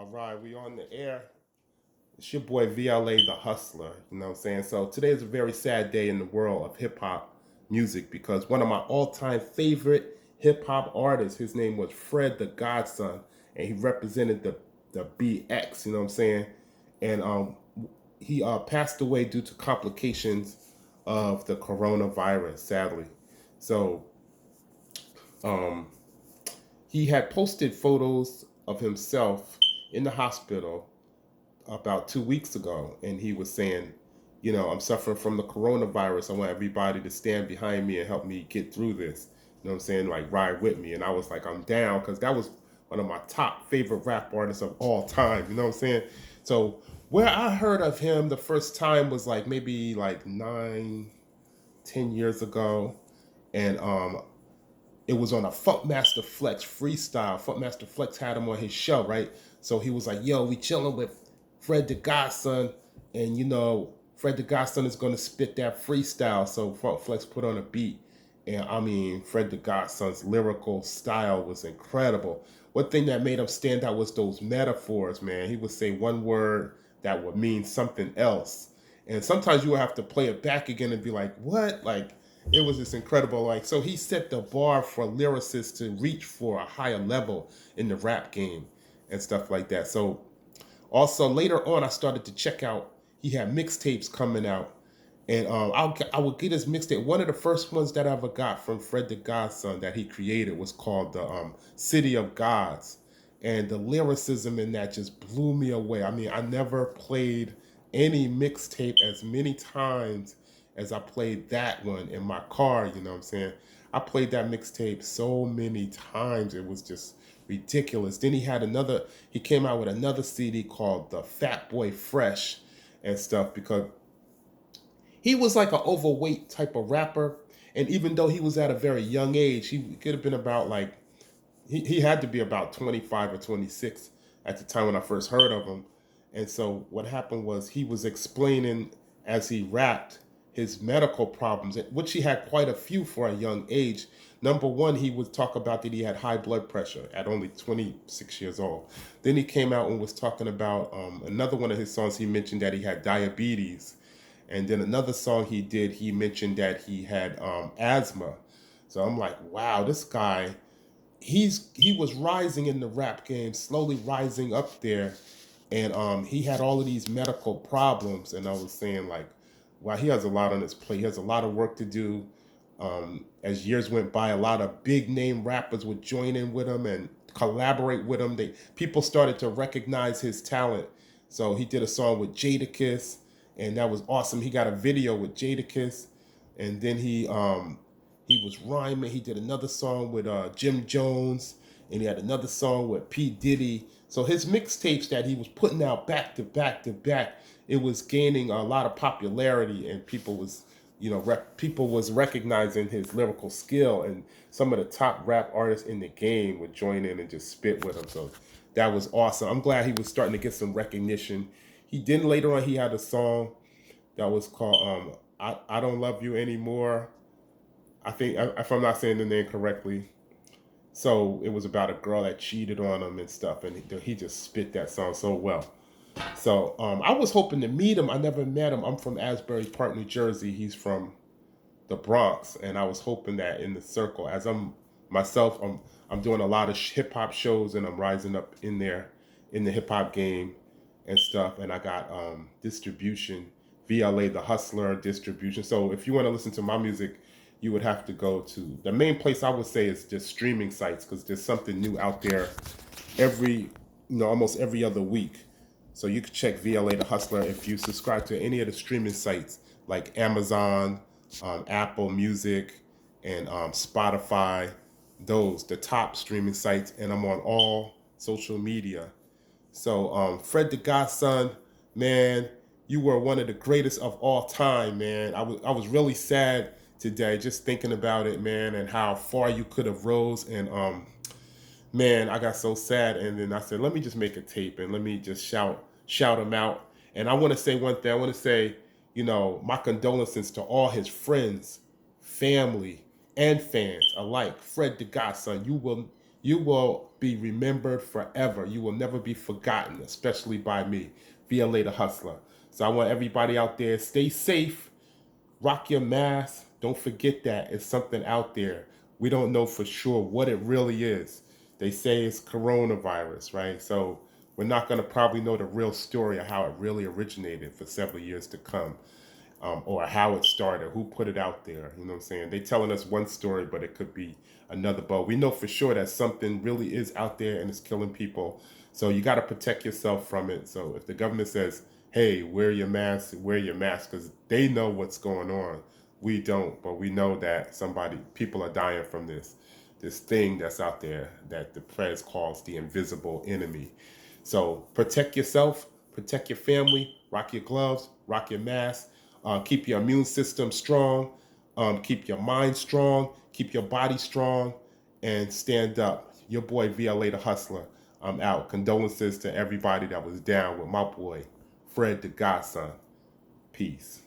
All right, we on the air. It's your boy V.L.A. the Hustler. You know what I'm saying? So today is a very sad day in the world of hip hop music because one of my all-time favorite hip hop artists, his name was FRED the Godson, and he represented the BX. You know what I'm saying? And he passed away due to complications of the coronavirus, sadly. So um, he had posted photos of himself in the hospital about 2 weeks ago, and he was saying, I'm suffering from the coronavirus. I want everybody to stand behind me and help me get through this. You know what I'm saying? Like, ride with me. And I was like, I'm down, because that was one of my top favorite rap artists of all time. You know what I'm saying? So where I heard of him the first time was like maybe like 9, 10 years ago. And it was on a Funkmaster Flex freestyle. Funkmaster Flex had him on his show, right? So he was like, yo, we chilling with FRED the Godson, and FRED the Godson is going to spit that freestyle. So Funk Flex put on a beat, and I mean, FRED the Godson's lyrical style was incredible. One thing that made him stand out was those metaphors, man. He would say one word that would mean something else, and sometimes you would have to play it back again and be like, what? Like, it was just incredible. Like, so he set the bar for lyricists to reach for a higher level in the rap game and stuff like that. So also later on, I started to check out. He had mixtapes coming out, and I would get his mixtape. One of the first ones that I ever got from FRED the Godson that he created was called the City of Gods, and the lyricism in that just blew me away. I mean, I never played any mixtape as many times as I played that one in my car. You know what I'm saying? I played that mixtape so many times. It was just ridiculous. Then he came out with another CD called the Fat Boy Fresh and stuff, because he was like an overweight type of rapper. And even though he was at a very young age, he could have been about like, he had to be about 25 or 26 at the time when I first heard of him. And so what happened was he was explaining as he rapped his medical problems, which he had quite a few for a young age. Number one, he would talk about that he had high blood pressure at only 26 years old. Then he came out and was talking about another one of his songs. He mentioned that he had diabetes. And then another song he did, he mentioned that he had asthma. So I'm like, wow, this guy, he was rising in the rap game, slowly rising up there, and he had all of these medical problems. And I was saying like, wow, he has a lot on his plate. He has a lot of work to do. As years went by, a lot of big name rappers would join in with him and collaborate with him. People started to recognize his talent. So he did a song with Jadakiss, and that was awesome. He got a video with Jadakiss, and then he was rhyming. He did another song with Jim Jones, and he had another song with P. Diddy. So his mixtapes that he was putting out back to back to back, it was gaining a lot of popularity, and people was, people was recognizing his lyrical skill, and some of the top rap artists in the game would join in and just spit with him. So that was awesome. I'm glad he was starting to get some recognition. Later on, he had a song that was called I Don't Love You Anymore. I think, if I'm not saying the name correctly. So it was about a girl that cheated on him and stuff, and he just spit that song so well. So I was hoping to meet him. I never met him. I'm from Asbury Park, New Jersey. He's from the Bronx, and I was hoping that in the circle, as I'm doing a lot of hip hop shows, and I'm rising up in there in the hip hop game and stuff. And I got distribution, V.L.A. the Hustler distribution. So if you want to listen to my music, you would have to go to the main place. I would say is just streaming sites, because there's something new out there almost every other week. So you can check V.L.A. the Hustler if you subscribe to any of the streaming sites like Amazon, Apple Music, and Spotify. The top streaming sites, and I'm on all social media. So FRED the Godson, man, you were one of the greatest of all time, man. I was really sad today just thinking about it, man, and how far you could have rose. And man, I got so sad. And then I said, let me just make a tape and let me just shout him out. And I want to say one thing. I want to say, my condolences to all his friends, family, and fans alike. FRED the Godson, You will be remembered forever. You will never be forgotten, especially by me, V.L.A. the Hustler. So I want everybody out there, stay safe, rock your mask. Don't forget that it's something out there. We don't know for sure what it really is. They say it's coronavirus, right? So we're not going to probably know the real story of how it really originated for several years to come, or how it started, who put it out there. You know what I'm saying? They telling us one story, but it could be another. But we know for sure that something really is out there and it's killing people. So you got to protect yourself from it. So if the government says, "Hey, wear your mask," because they know what's going on. We don't, but we know that people are dying from this thing that's out there that the press calls the invisible enemy. So protect yourself, protect your family, rock your gloves, rock your mask, keep your immune system strong, keep your mind strong, keep your body strong, and stand up. Your boy V.L.A. the Hustler. I'm out. Condolences to everybody that was down with my boy, Fred the Godson. Peace.